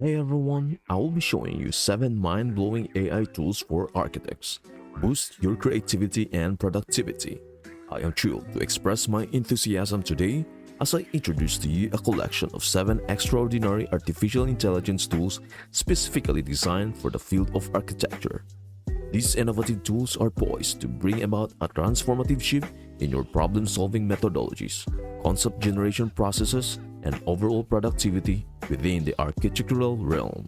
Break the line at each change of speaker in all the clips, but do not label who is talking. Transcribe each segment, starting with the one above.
Hey everyone, I will be showing you 7 mind-blowing AI tools for architects. Boost your creativity and productivity. I am thrilled to express my enthusiasm today as I introduce to you a collection of 7 extraordinary artificial intelligence tools specifically designed for the field of architecture. These innovative tools are poised to bring about a transformative shift in your problem-solving methodologies, concept generation processes, and overall productivity within the architectural realm.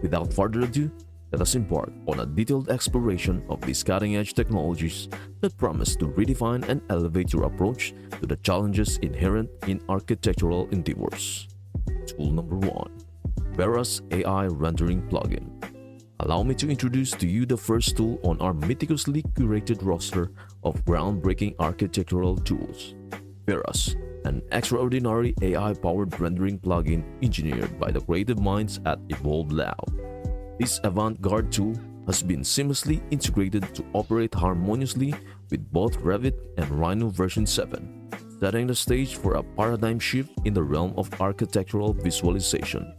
Without further ado, let us embark on a detailed exploration of these cutting-edge technologies that promise to redefine and elevate your approach to the challenges inherent in architectural endeavors. Tool number 1. Veras AI Rendering Plugin. Allow me to introduce to you the first tool on our meticulously curated roster of groundbreaking architectural tools. Veras, an extraordinary AI-powered rendering plugin engineered by the creative minds at Evolve Lab. This avant-garde tool has been seamlessly integrated to operate harmoniously with both Revit and Rhino version 7, setting the stage for a paradigm shift in the realm of architectural visualization.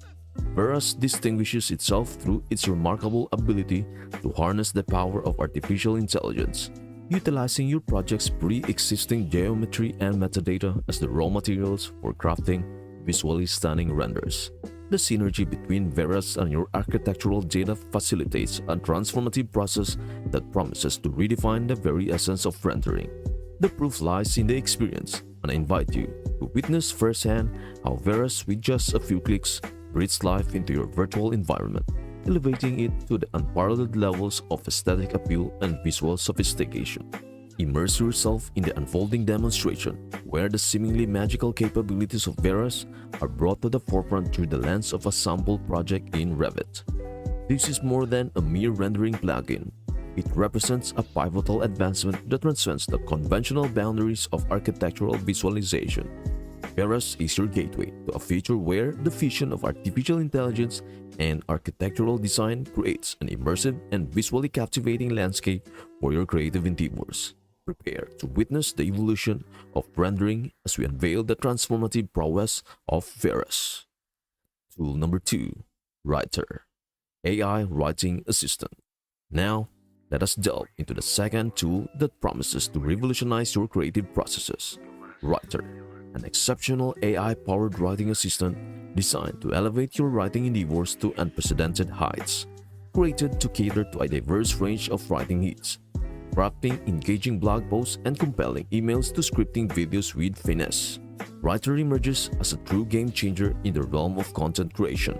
Veras distinguishes itself through its remarkable ability to harness the power of artificial intelligence, utilizing your project's pre-existing geometry and metadata as the raw materials for crafting visually stunning renders. The synergy between Veras and your architectural data facilitates a transformative process that promises to redefine the very essence of rendering. The proof lies in the experience, and I invite you to witness firsthand how Veras, with just a few clicks, breathes life into your virtual environment, elevating it to the unparalleled levels of aesthetic appeal and visual sophistication. Immerse yourself in the unfolding demonstration, where the seemingly magical capabilities of Veras are brought to the forefront through the lens of a sample project in Revit. This is more than a mere rendering plugin. It represents a pivotal advancement that transcends the conventional boundaries of architectural visualization. Veras is your gateway to a future where the fusion of artificial intelligence and architectural design creates an immersive and visually captivating landscape for your creative endeavors. Prepare to witness the evolution of rendering as we unveil the transformative prowess of Veras. Tool number 2. Writer AI Writing Assistant. Now, let us delve into the second tool that promises to revolutionize your creative processes. Writer, an exceptional AI-powered writing assistant designed to elevate your writing endeavors to unprecedented heights. Created to cater to a diverse range of writing needs, crafting engaging blog posts and compelling emails to scripting videos with finesse, Writer emerges as a true game-changer in the realm of content creation.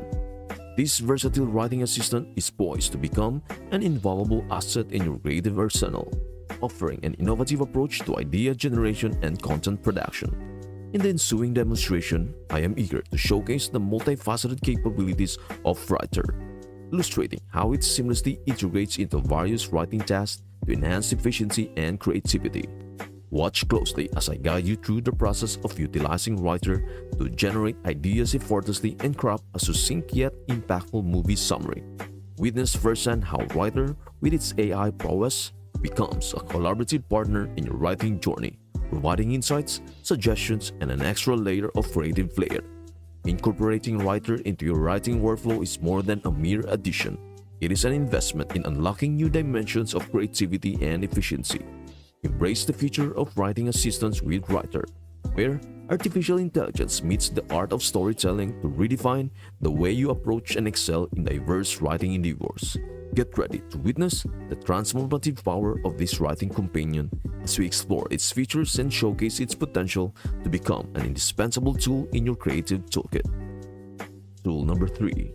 This versatile writing assistant is poised to become an invaluable asset in your creative arsenal, offering an innovative approach to idea generation and content production. In the ensuing demonstration, I am eager to showcase the multifaceted capabilities of Writer, illustrating how it seamlessly integrates into various writing tasks to enhance efficiency and creativity. Watch closely as I guide you through the process of utilizing Writer to generate ideas effortlessly and craft a succinct yet impactful movie summary. Witness firsthand how Writer, with its AI prowess, becomes a collaborative partner in your writing journey, providing insights, suggestions, and an extra layer of creative flair. Incorporating Writer into your writing workflow is more than a mere addition. It is an investment in unlocking new dimensions of creativity and efficiency. Embrace the future of writing assistants with Writer, where artificial intelligence meets the art of storytelling to redefine the way you approach and excel in diverse writing endeavors. Get ready to witness the transformative power of this writing companion as we explore its features and showcase its potential to become an indispensable tool in your creative toolkit. Tool number 3.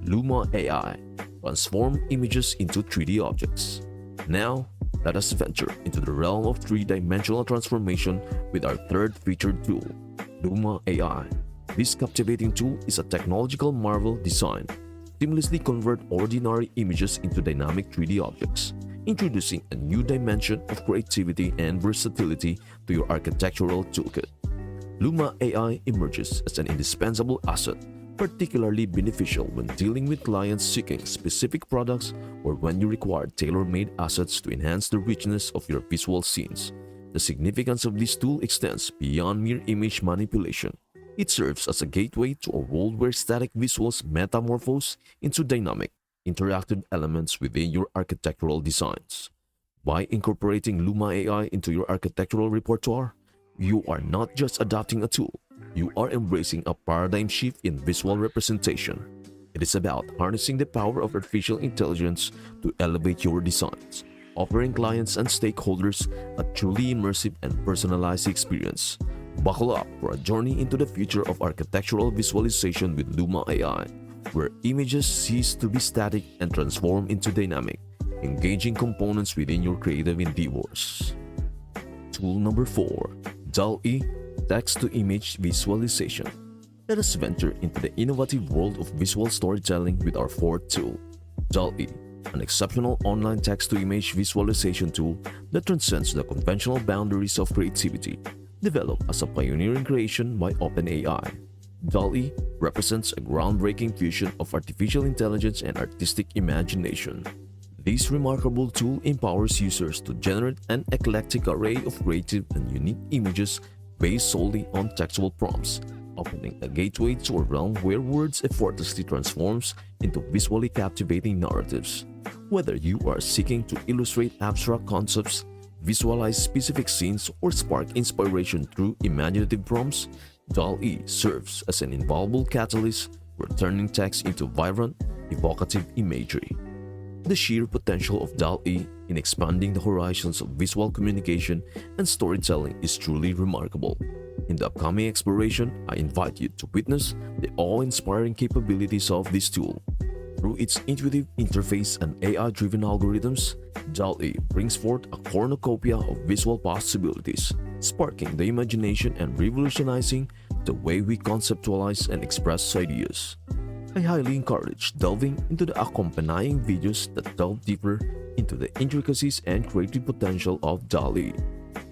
Luma AI. Transform images into 3D objects. Now, let us venture into the realm of three-dimensional transformation with our third featured tool, Luma AI. This captivating tool is a technological marvel designed to seamlessly convert ordinary images into dynamic 3D objects, introducing a new dimension of creativity and versatility to your architectural toolkit. Luma AI emerges as an indispensable asset, particularly beneficial when dealing with clients seeking specific products or when you require tailor-made assets to enhance the richness of your visual scenes. The significance of this tool extends beyond mere image manipulation. It serves as a gateway to a world where static visuals metamorphose into dynamic, interactive elements within your architectural designs. By incorporating Luma AI into your architectural repertoire, you are not just adopting a tool, you are embracing a paradigm shift in visual representation. It is about harnessing the power of artificial intelligence to elevate your designs, offering clients and stakeholders a truly immersive and personalized experience. Buckle up for a journey into the future of architectural visualization with Luma AI, where images cease to be static and transform into dynamic, engaging components within your creative endeavors. Tool number 4. Doly Text-to-Image Visualization. Let us venture into the innovative world of visual storytelling with our fourth tool, Doly, an exceptional online text-to-image visualization tool that transcends the conventional boundaries of creativity. Developed as a pioneering creation by OpenAI, Doly represents a groundbreaking fusion of artificial intelligence and artistic imagination. This remarkable tool empowers users to generate an eclectic array of creative and unique images based solely on textual prompts, opening a gateway to a realm where words effortlessly transforms into visually captivating narratives. Whether you are seeking to illustrate abstract concepts, visualize specific scenes, or spark inspiration through imaginative prompts, Doly serves as an invaluable catalyst for turning text into vibrant, evocative imagery. The sheer potential of Doly in expanding the horizons of visual communication and storytelling is truly remarkable. In the upcoming exploration, I invite you to witness the awe-inspiring capabilities of this tool. Through its intuitive interface and AI-driven algorithms, Doly brings forth a cornucopia of visual possibilities, sparking the imagination and revolutionizing the way we conceptualize and express ideas. I highly encourage delving into the accompanying videos that delve deeper into the intricacies and creative potential of Doly.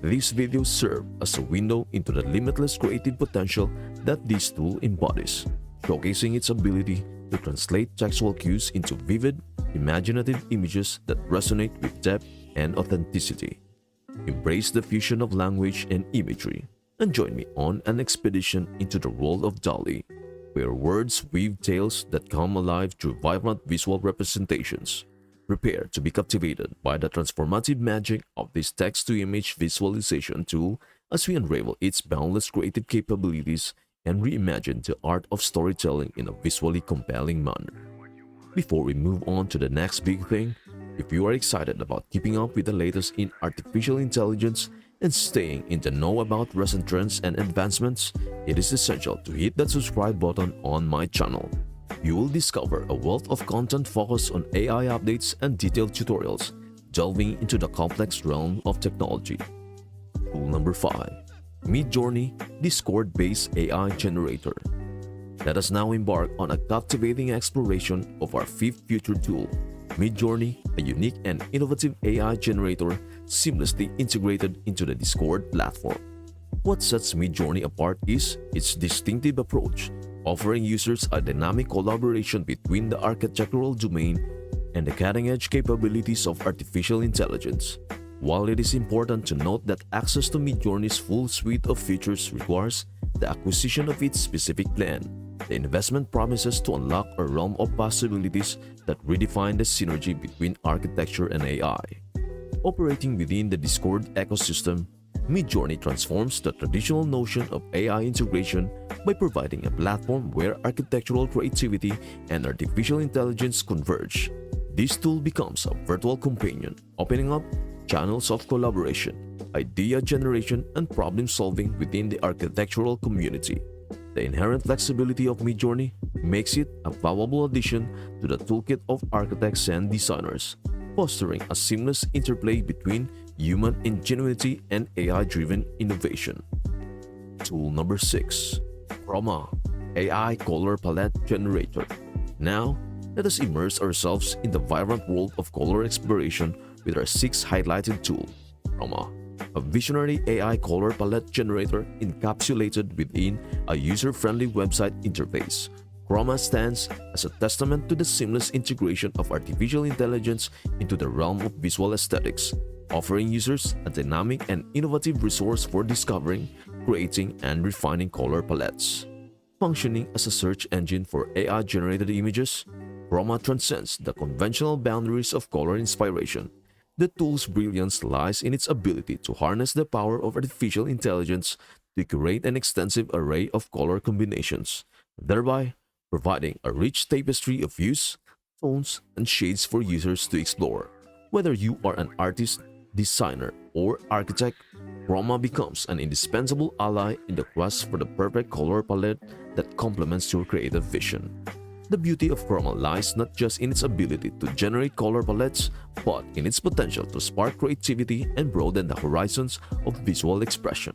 These videos serve as a window into the limitless creative potential that this tool embodies, showcasing its ability to translate textual cues into vivid, imaginative images that resonate with depth and authenticity. Embrace the fusion of language and imagery, and join me on an expedition into the world of Doly, where words weave tales that come alive through vibrant visual representations. Prepare to be captivated by the transformative magic of this text-to-image visualization tool as we unravel its boundless creative capabilities and reimagine the art of storytelling in a visually compelling manner. Before we move on to the next big thing, if you are excited about keeping up with the latest in artificial intelligence and staying in the know about recent trends and advancements, it is essential to hit that subscribe button on my channel. You will discover a wealth of content focused on AI updates and detailed tutorials, delving into the complex realm of technology. Tool number 5. Midjourney Discord-based AI Generator. Let us now embark on a captivating exploration of our fifth future tool, Midjourney, a unique and innovative AI generator seamlessly integrated into the Discord platform. What sets Midjourney apart is its distinctive approach, offering users a dynamic collaboration between the architectural domain and the cutting-edge capabilities of artificial intelligence. While it is important to note that access to Midjourney's full suite of features requires the acquisition of its specific plan, the investment promises to unlock a realm of possibilities that redefine the synergy between architecture and AI. Operating within the Discord ecosystem, Midjourney transforms the traditional notion of AI integration by providing a platform where architectural creativity and artificial intelligence converge. This tool becomes a virtual companion, opening up channels of collaboration, idea generation, and problem-solving within the architectural community. The inherent flexibility of Midjourney makes it a valuable addition to the toolkit of architects and designers, fostering a seamless interplay between human ingenuity and AI-driven innovation. Tool number 6. Proma AI Color Palette Generator. Now, let us immerse ourselves in the vibrant world of color exploration with our sixth highlighted tool, Proma, a visionary AI color palette generator encapsulated within a user-friendly website interface. Proma stands as a testament to the seamless integration of artificial intelligence into the realm of visual aesthetics, offering users a dynamic and innovative resource for discovering, creating, and refining color palettes. Functioning as a search engine for AI-generated images, Proma transcends the conventional boundaries of color inspiration. The tool's brilliance lies in its ability to harness the power of artificial intelligence to curate an extensive array of color combinations, thereby providing a rich tapestry of hues, tones, and shades for users to explore. Whether you are an artist, designer, or architect, Proma becomes an indispensable ally in the quest for the perfect color palette that complements your creative vision. The beauty of Proma lies not just in its ability to generate color palettes, but in its potential to spark creativity and broaden the horizons of visual expression.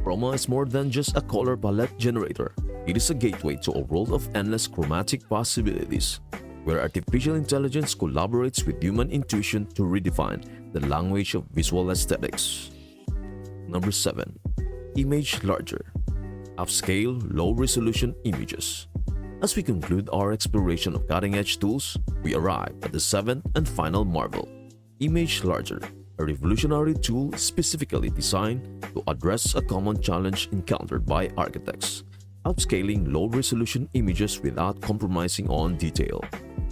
Proma is more than just a color palette generator. It is a gateway to a world of endless chromatic possibilities, where artificial intelligence collaborates with human intuition to redefine the language of visual aesthetics. Number 7. Image Larger. Upscale low-resolution images. As we conclude our exploration of cutting-edge tools, we arrive at the seventh and final marvel, Image Larger, a revolutionary tool specifically designed to address a common challenge encountered by architects: upscaling low-resolution images without compromising on detail.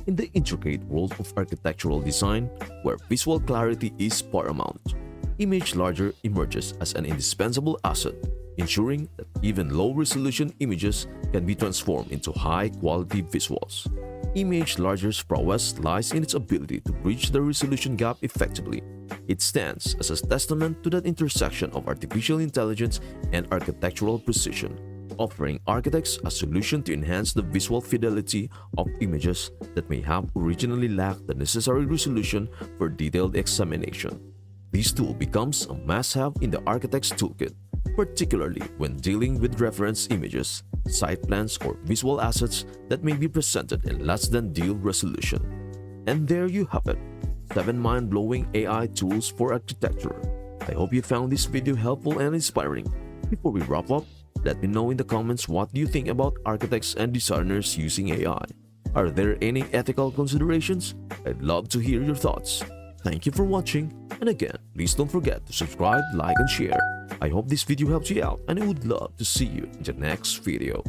In the intricate world of architectural design, where visual clarity is paramount, Image Larger emerges as an indispensable asset, ensuring that even low-resolution images can be transformed into high-quality visuals. Image Larger's prowess lies in its ability to bridge the resolution gap effectively. It stands as a testament to that intersection of artificial intelligence and architectural precision, offering architects a solution to enhance the visual fidelity of images that may have originally lacked the necessary resolution for detailed examination. This tool becomes a must-have in the architect's toolkit, particularly when dealing with reference images, site plans, or visual assets that may be presented in less than ideal resolution. And there you have it, 7 mind-blowing AI tools for architecture. I hope you found this video helpful and inspiring. Before we wrap up, let me know in the comments what you think about architects and designers using AI. Are there any ethical considerations? I'd love to hear your thoughts. Thank you for watching, and again, please don't forget to subscribe, like, and share. I hope this video helps you out, and I would love to see you in the next video.